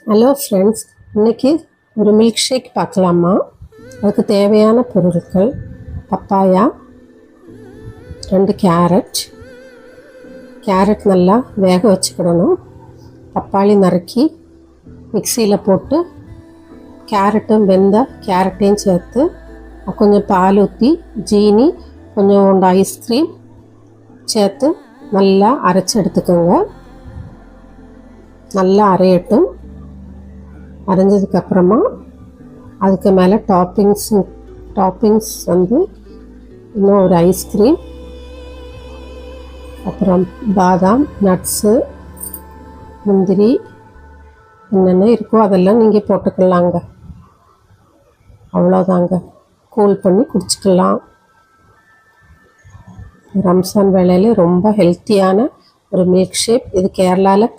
Hello friends, இன்றைக்கி ஒரு milk shake பார்க்கலாமா? அதுக்கு தேவையான பொருட்கள்: பப்பாயா, 2 கேரட் நல்லா வேக வச்சுக்கிடணும். பப்பாளி நறுக்கி மிக்சியில் போட்டு கேரட்டும் கேரட்டையும் சேர்த்து கொஞ்சம் பால் ஊற்றி ஜீனி கொஞ்சோண்டு ஐஸ்கிரீம் சேர்த்து நல்லா அரைச்சி எடுத்துக்கோங்க. நல்லா அரையட்டும். அரைஞ்சதுக்கப்புறமா அதுக்கு மேலே டாப்பிங்ஸ் வந்து இன்னும் ஒரு ஐஸ்கிரீம், அப்புறம் பாதாம், நட்ஸு, முந்திரி என்னென்ன இருக்கோ அதெல்லாம் நீங்கள் போட்டுக்கலாங்க. அவ்வளோதாங்க. கூல் பண்ணி குடிச்சிக்கலாம். ரம்ஜான் வேளையில் ரொம்ப ஹெல்த்தியான ஒரு மில்க் ஷேக். இது கேரளாவில்